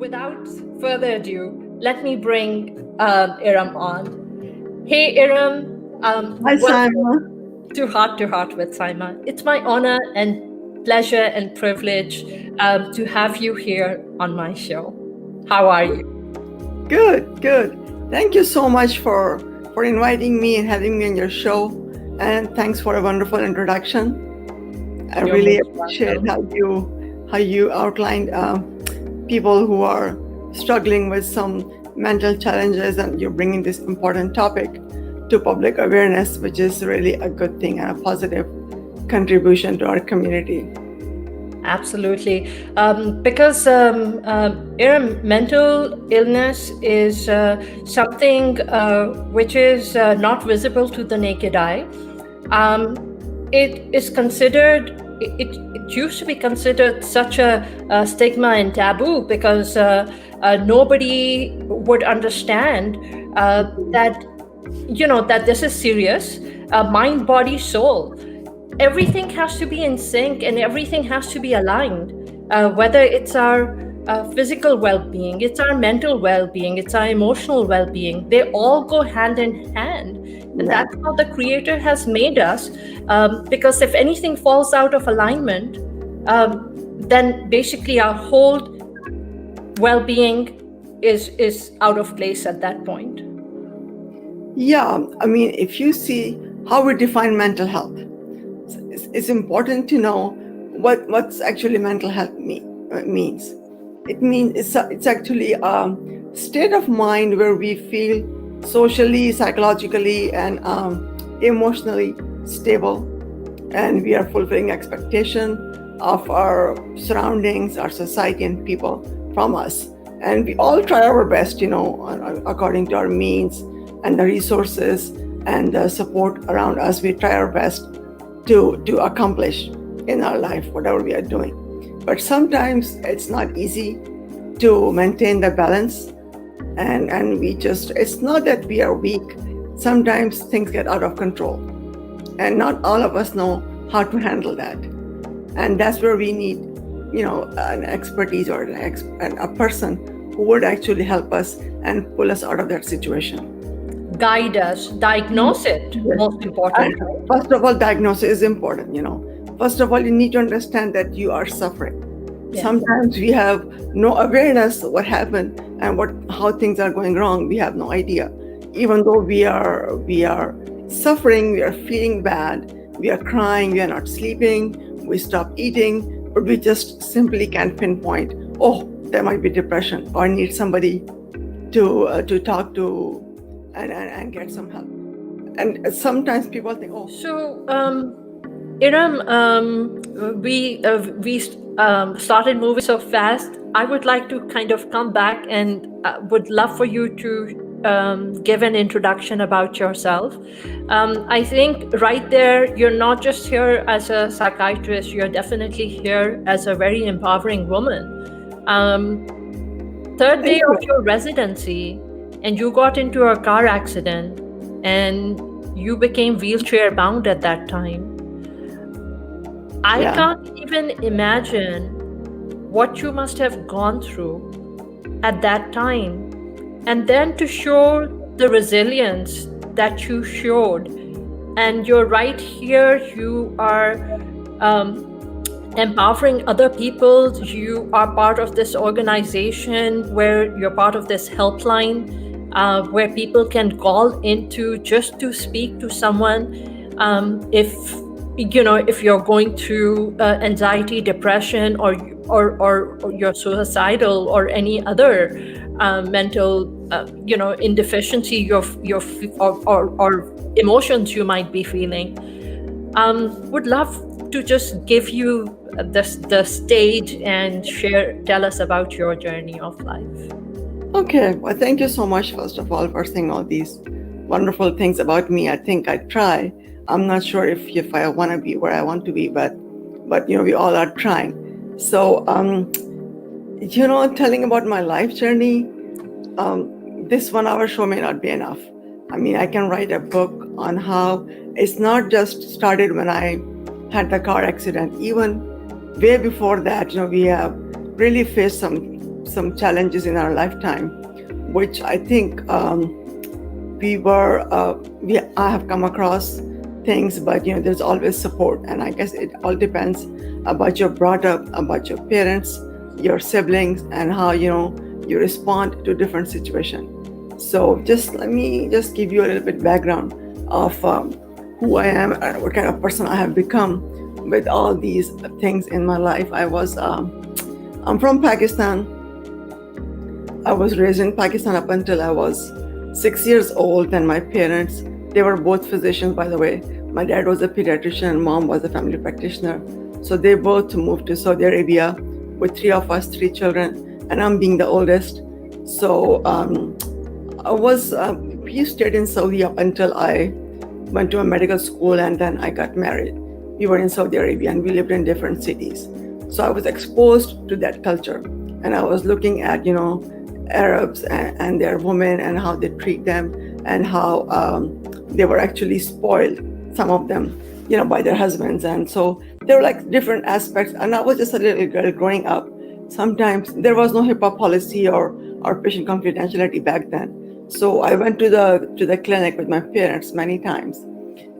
without further ado, let me bring Erum on. Hey, Erum, Hi, Saima. welcome to Heart with Saima. It's my honor and pleasure and privilege to have you here on my show. How are you? Good, good. Thank you so much for inviting me and having me on your show. And thanks for a wonderful introduction. I You're really most appreciate welcome. how you outlined people who are struggling with some mental challenges, and you're bringing this important topic to public awareness, which is really a good thing and a positive contribution to our community. Absolutely. Because mental illness is something which is not visible to the naked eye. It is considered, it used to be considered such a stigma and taboo because nobody would understand that, that this is serious, mind, body, soul. Everything has to be in sync and everything has to be aligned, whether it's our physical well-being, it's our mental well-being, it's our emotional well-being. They all go hand in hand, and Yeah. that's how the creator has made us, because if anything falls out of alignment, then basically our whole well-being is out of place at that point. Yeah, I mean, if you see how we define mental health, it's important to know what's actually mental health means. It means it's actually a state of mind where we feel socially, psychologically, and emotionally stable, and we are fulfilling expectation of our surroundings, our society, and people from us. And we all try our best, according to our means and the resources and the support around us. We try our best to accomplish in our life whatever we are doing. But sometimes it's not easy to maintain the balance, and it's not that we are weak. Sometimes things get out of control, and not all of us know how to handle that. And that's where we need, an expertise or a person who would actually help us and pull us out of that situation. Guide us, diagnose it, Yes. most important. First of all, diagnosis is important. First of all, you need to understand that you are suffering. Yes. Sometimes we have no awareness of what happened and how things are going wrong. We have no idea. Even though we are suffering, we are feeling bad, we are crying, we are not sleeping, we stop eating, but we just simply can't pinpoint, oh, there might be depression, or I need somebody to talk to and get some help. And sometimes people think, oh. So, Erum, we started moving so fast. I would like to kind of come back and would love for you to give an introduction about yourself. I think right there, you're not just here as a psychiatrist, you're definitely here as a very empowering woman. Third day of your residency, and you got into a car accident, and you became wheelchair bound at that time. I can't even imagine what you must have gone through at that time. And then to show the resilience that you showed, and you're right here, you are empowering other people. You are part of this organization where you're part of this helpline, where people can call into just to speak to someone if you're going through anxiety, depression, or you're suicidal, or any other mental indeficiency or emotions you might be feeling. Would love to just give you the stage and tell us about your journey of life. Okay, well, thank you so much, first of all, for saying all these wonderful things about me. I think I try. I'm not sure if I want to be where I want to be, but we all are trying. So, telling about my life journey, this 1 hour show may not be enough. I mean, I can write a book on how it's not just started when I had the car accident. Even way before that, we have really faced some some challenges in our lifetime, which I think we were I have come across things, but there's always support, and I guess it all depends about your brought up, about your parents, your siblings, and how you respond to different situations. So just let me just give you a little bit background of who I am and what kind of person I have become with all these things in my life. I'm from Pakistan. I was raised in Pakistan up until I was 6 years old. And my parents, they were both physicians, by the way. My dad was a pediatrician and mom was a family practitioner. So they both moved to Saudi Arabia with three of us, three children, and I'm being the oldest. So we stayed in Saudi up until I went to a medical school, and then I got married. We were in Saudi Arabia and we lived in different cities. So I was exposed to that culture, and I was looking at, Arabs and their women and how they treat them, and how they were actually spoiled, some of them, by their husbands. And so there were like different aspects. And I was just a little girl growing up. Sometimes there was no HIPAA policy or patient confidentiality back then. So I went to the clinic with my parents many times,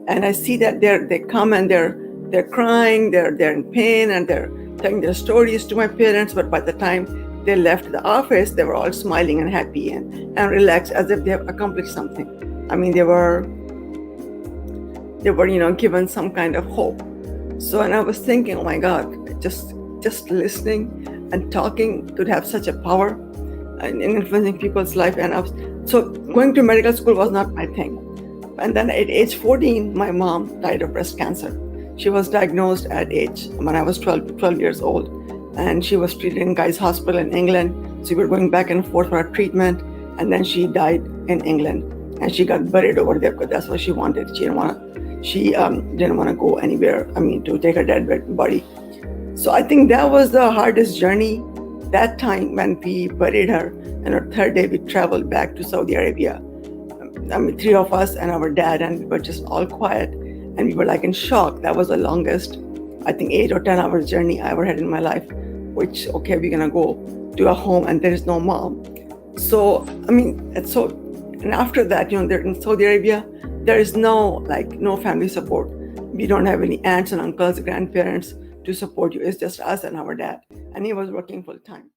and I see that they come and they're crying, they're in pain, and they're telling their stories to my parents. But by the time they left the office, they were all smiling and happy and relaxed, as if they have accomplished something. I mean, they were given some kind of hope. So, and I was thinking, oh my God, just listening and talking could have such a power in influencing people's life. So going to medical school was not my thing. And then at age 14, my mom died of breast cancer. She was diagnosed when I was 12 years old, and she was treated in Guy's Hospital in England. So we were going back and forth for her treatment, and then she died in England, and she got buried over there because that's what she wanted. She didn't want to go anywhere. I mean, to take her dead body. So I think that was the hardest journey. That time when we buried her, and on the third day we traveled back to Saudi Arabia. I mean, three of us and our dad, and we were just all quiet, and we were like in shock. That was the longest, I think, 8 or 10 hours journey I ever had in my life. Which, okay, we're gonna go to a home and there is no mom. So and after that, there in Saudi Arabia, there is no family support. We don't have any aunts and uncles, grandparents to support you. It's just us and our dad, and he was working full time.